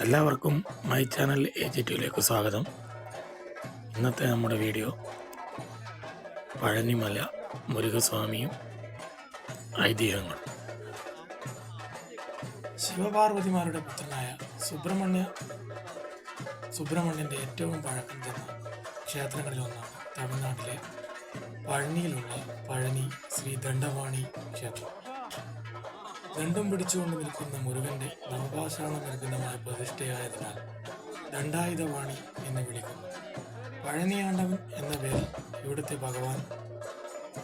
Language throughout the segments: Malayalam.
എല്ലാവർക്കും മൈ ചാനൽ AG2യിലേക്ക് സ്വാഗതം. ഇന്നത്തെ നമ്മുടെ വീഡിയോ പഴനിമല മുരുകസ്വാമിയും ഐതിഹ്യങ്ങളും. ശിവപാർവതിമാരുടെ പുത്രനായ സുബ്രഹ്മണ്യൻ്റെ ഏറ്റവും പഴക്കം ചെന്ന ക്ഷേത്രങ്ങളിലൊന്നാണ് തമിഴ്നാട്ടിലെ പഴനിയിലുള്ള പഴനി ശ്രീ ദണ്ഡപാണി ക്ഷേത്രം. ദണ്ഡം പിടിച്ചുകൊണ്ട് നിൽക്കുന്ന മുരുകന്റെ നവപാഷാണ നിർമ്മിതമായ പ്രതിഷ്ഠയായതിനാൽ ദണ്ഡായുധപാണി എന്ന് വിളിക്കുന്നു. പഴനിയാണ്ടവൻ എന്ന പേരിൽ ഇവിടുത്തെ ഭഗവാൻ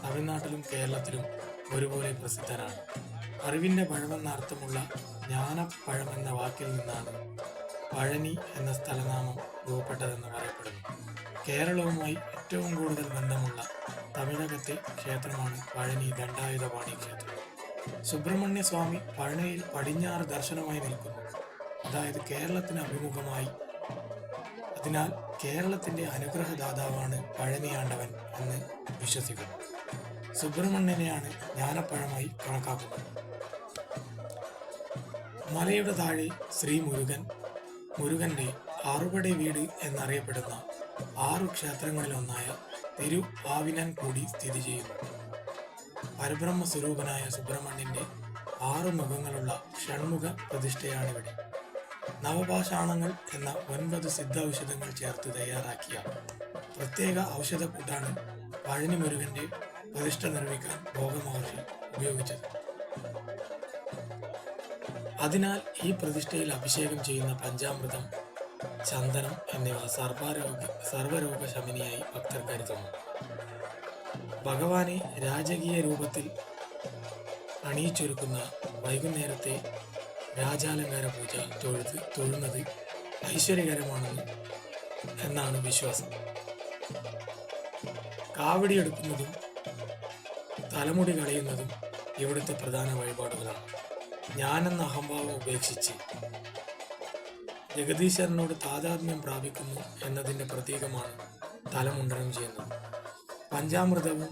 തമിഴ്നാട്ടിലും കേരളത്തിലും ഒരുപോലെ പ്രസിദ്ധനാണ്. അറിവിൻ്റെ പഴമെന്ന അർത്ഥമുള്ള ജ്ഞാനപ്പഴം എന്ന വാക്കിൽ നിന്നാണ് പഴനി എന്ന സ്ഥലനാമം രൂപപ്പെട്ടതെന്ന് പറയപ്പെടുന്നു. കേരളവുമായി ഏറ്റവും കൂടുതൽ ബന്ധമുള്ള തമിഴകത്തെ ക്ഷേത്രമാണ് പഴനി ദണ്ഡായുധപാണി ക്ഷേത്രം. സുബ്രഹ്മണ്യ സ്വാമി പഴനിയിൽ പടിഞ്ഞാറ് ദർശനമായി നിൽക്കുന്നു, അതായത് കേരളത്തിന് അഭിമുഖമായി. അതിനാൽ കേരളത്തിൻ്റെ അനുഗ്രഹദാതാവാണ് പഴനിയാണ്ടവൻ എന്ന് വിശ്വസിക്കുന്നു. സുബ്രഹ്മണ്യനെയാണ് ജ്ഞാനപ്പഴമായി കണക്കാക്കുന്നത്. മലയുടെ താഴെ ശ്രീ മുരുകന്റെ ആറുപടை വീട് എന്നറിയപ്പെടുന്ന 6 ക്ഷേത്രങ്ങളിലൊന്നായ തിരുആവിനൻകുടി സ്ഥിതി ചെയ്യുന്നു. പരബ്രഹ്മ സ്വരൂപനായ സുബ്രഹ്മണ്യന്റെ 6 മുഖങ്ങളുള്ള ഷൺമുഖ പ്രതിഷ്ഠയാണിവിടെ. നവപാഷാണങ്ങൾ എന്ന 9 സിദ്ധൌഷധങ്ങൾ ചേർത്ത് തയ്യാറാക്കിയ പ്രത്യേക ഔഷധക്കൂട്ടാണ് പഴനി മുരുകന്റെ പ്രതിഷ്ഠ നിർമ്മിക്കാൻ ഭോഗമഹർഷി ഉപയോഗിച്ചത്. അതിനാൽ ഈ പ്രതിഷ്ഠയിൽ അഭിഷേകം ചെയ്യുന്ന പഞ്ചാമൃതം, ചന്ദനം എന്നിവ സർവരോഗ ശമനിയായി ഭക്തർ കരുതുന്നു. ഭഗവാനെ രാജകീയ രൂപത്തിൽ അണിയിച്ചൊരുക്കുന്ന വൈകുന്നേരത്തെ രാജാലങ്കാര പൂജ തൊഴുന്നത് ഐശ്വര്യകരമാണെന്ന് എന്നാണ് വിശ്വാസം. കാവടിയെടുക്കുന്നതും തലമുടി കളയുന്നതും ഇവിടുത്തെ പ്രധാന വഴിപാടുകളാണ്. ഞാനെന്ന അഹംഭാവം ഉപേക്ഷിച്ച് ജഗദീശ്വരനോട് താതാത്മ്യം പ്രാപിക്കുന്നു എന്നതിൻ്റെ പ്രതീകമാണ് തലമുണ്ടനം ചെയ്യുന്നത്. പഞ്ചാമൃതവും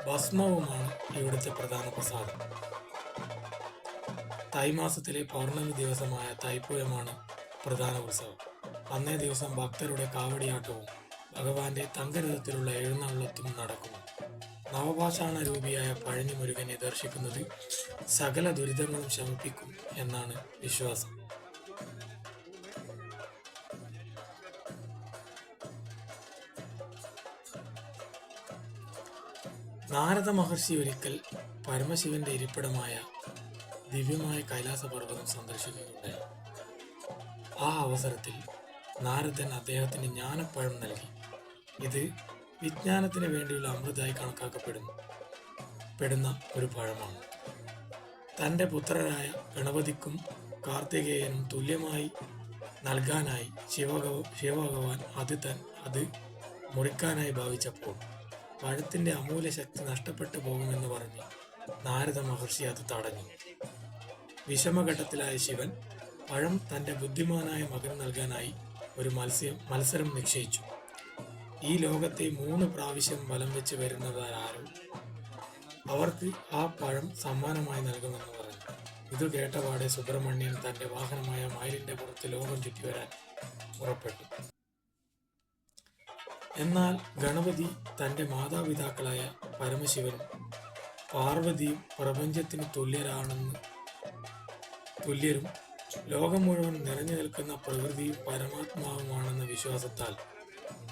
ഭസ്മവുമാണ് ഇവിടുത്തെ പ്രധാന പ്രസാദം. തൈമാസത്തിലെ പൗർണമി ദിവസമായ തൈപ്പൂയമാണ് പ്രധാന ഉത്സവം. അന്നേ ദിവസം ഭക്തരുടെ കാവടിയാട്ടവും ഭഗവാന്റെ തങ്കരഥത്തിലുള്ള എഴുന്നള്ളത്തും നടക്കുന്നു. നവപാഷാണ രൂപിയായ പഴനി മുരുകനെ ദർശിക്കുന്നത് സകല ദുരിതങ്ങളും ശമിപ്പിക്കും എന്നാണ് വിശ്വാസം. നാരദ മഹർഷി ഒരിക്കൽ പരമശിവന്റെ ഇരിപ്പിടമായ ദിവ്യമായ കൈലാസപർവ്വതം സന്ദർശിക്കുകയുണ്ടായി. ആ അവസരത്തിൽ നാരദൻ അദ്ദേഹത്തിന് ജ്ഞാനപ്പഴം നൽകി. ഇത് വിജ്ഞാനത്തിന് വേണ്ടിയുള്ള അമൃതായി കണക്കാക്കപ്പെടുന്ന ഒരു പഴമാണ്. തൻ്റെ പുത്രരായ ഗണപതിക്കും കാർത്തികേയനും തുല്യമായി നൽകാനായി ശിവഭഗവാൻ അത് മുറിക്കാനായി ഭാവിച്ചപ്പോൾ പഴത്തിൻ്റെ അമൂല്യ ശക്തി നഷ്ടപ്പെട്ടു പോകുമെന്ന് പറഞ്ഞ് നാരദ മഹർഷി അത് തടഞ്ഞു. വിഷമഘട്ടത്തിലായ ശിവൻ പഴം തൻ്റെ ബുദ്ധിമാനായ മകന് നൽകാനായി ഒരു മത്സരം നിശ്ചയിച്ചു. ഈ ലോകത്തെ 3 പ്രാവശ്യം വലം വെച്ച് വരുന്നവരാരോ അവർക്ക് ആ പഴം സമ്മാനമായി നൽകുമെന്ന് പറഞ്ഞു. ഇത് കേട്ടപാടെ സുബ്രഹ്മണ്യൻ തൻ്റെ വാഹനമായ മയിലിൻ്റെ പുറത്ത് ലോകം ചുറ്റി വരാൻ പുറപ്പെട്ടു. എന്നാൽ ഗണപതി തൻ്റെ മാതാപിതാക്കളായ പരമശിവനും പാർവതിയും പ്രപഞ്ചത്തിന് തുല്യരും ലോകം മുഴുവൻ നിറഞ്ഞു നിൽക്കുന്ന പ്രകൃതിയും പരമാത്മാവുമാണെന്ന വിശ്വാസത്താൽ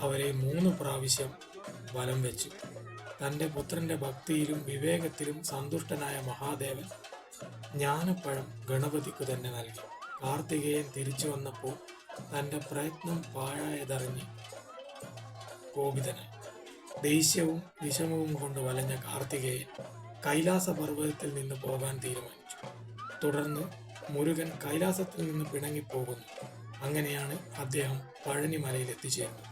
അവരെ 3 പ്രാവശ്യം വലം വെച്ചു. തൻ്റെ പുത്രന്റെ ഭക്തിയിലും വിവേകത്തിലും സന്തുഷ്ടനായ മഹാദേവൻ ജ്ഞാനപ്പഴം ഗണപതിക്കു തന്നെ നൽകി. കാർത്തികേയൻ തിരിച്ചു വന്നപ്പോൾ തൻ്റെ പ്രയത്നം പാഴായതറിഞ്ഞ് കോപിതനായി. ദേഷ്യവും വിഷമവും കൊണ്ട് വലഞ്ഞ കാർത്തികേയൻ കൈലാസപർവ്വതത്തിൽ നിന്ന് പോകാൻ തീരുമാനിച്ചു. തുടർന്ന് മുരുകൻ കൈലാസത്തിൽ നിന്ന് പിണങ്ങിപ്പോകുന്നു. അങ്ങനെയാണ് അദ്ദേഹം പഴനിമലയിൽ എത്തിച്ചേർന്നത്.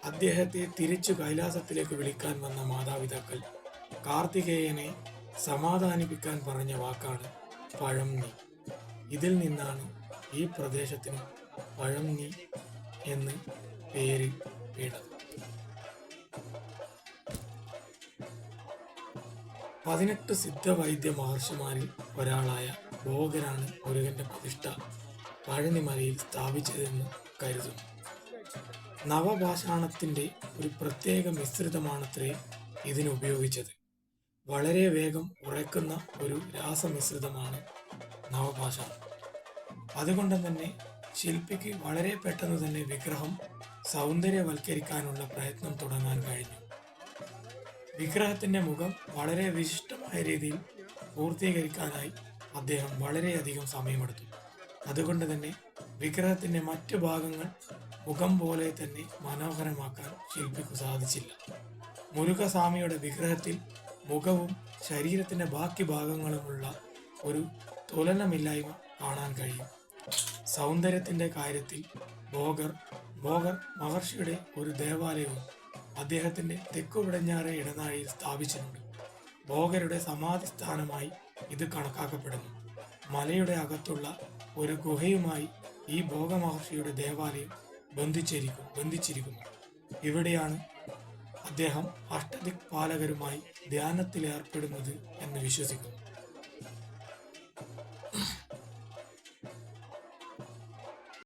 അദ്ദേഹത്തെ തിരിച്ചു കൈലാസത്തിലേക്ക് വിളിക്കാൻ വന്ന മാതാപിതാക്കൾ കാർത്തികേയനെ സമാധാനിപ്പിക്കാൻ പറഞ്ഞ വാക്കാണ് പഴംനി. ഇതിൽ നിന്നാണ് ഈ പ്രദേശത്തിന് പഴംനി എന്ന് പേര് വീണത്. 18 സിദ്ധവൈദ്യ മഹർഷിമാരിൽ ഒരാളായ ഭോഗരാണ് മുരുകന്റെ പ്രതിഷ്ഠ പഴനിമലയിൽ സ്ഥാപിച്ചതെന്ന് കരുതുന്നു. നവപാഷാണത്തിന്റെ ഒരു പ്രത്യേക മിശ്രിതമാണത്രേ ഇതിന് ഉപയോഗിച്ചത്. വളരെ വേഗം ഉറയ്ക്കുന്ന ഒരു രാസമിശ്രിതമാണ് നവപാഷാണം. അതുകൊണ്ട് തന്നെ ശില്പിക്ക് വളരെ പെട്ടെന്ന് തന്നെ വിഗ്രഹം സൗന്ദര്യവൽക്കരിക്കാനുള്ള പ്രയത്നം തുടങ്ങാൻ കഴിഞ്ഞു. വിഗ്രഹത്തിന്റെ മുഖം വളരെ വിശിഷ്ടമായ രീതിയിൽ പൂർത്തീകരിക്കാനായി അദ്ദേഹം വളരെയധികം സമയമെടുത്തു. അതുകൊണ്ട് തന്നെ വിഗ്രഹത്തിന്റെ മറ്റു ഭാഗങ്ങൾ മുഖം പോലെ തന്നെ മനോഹരമാക്കാൻ ശില്പിക്ക് സാധിച്ചില്ല. മുരുകസ്വാമിയുടെ വിഗ്രഹത്തിൽ മുഖവും ശരീരത്തിന്റെ ബാക്കി ഭാഗങ്ങളുമുള്ള ഒരു തുലനമില്ലായ്മ കാണാൻ കഴിയും. സൗന്ദര്യത്തിന്റെ കാര്യത്തിൽ ഭോഗർ മഹർഷിയുടെ ഒരു ദേവാലയവും അദ്ദേഹത്തിന്റെ തെക്കു പടിഞ്ഞാറെ ഇടനാഴിയിൽ സ്ഥാപിച്ചിട്ടുണ്ട്. ഭോഗരുടെ സമാധി സ്ഥാനമായി ഇത് കണക്കാക്കപ്പെടുന്നു. മലയുടെ അകത്തുള്ള ഒരു ഗുഹയുമായി ഈ ഭോഗ മഹർഷിയുടെ ദേവാലയം ബന്ധിച്ചിരിക്കുന്നു. ഇവിടെയാണ് അദ്ദേഹം അഷ്ടദിക്പാലകരുമായി ധ്യാനത്തിലേർപ്പെടുന്നത് എന്ന് വിശ്വസിക്കുന്നു.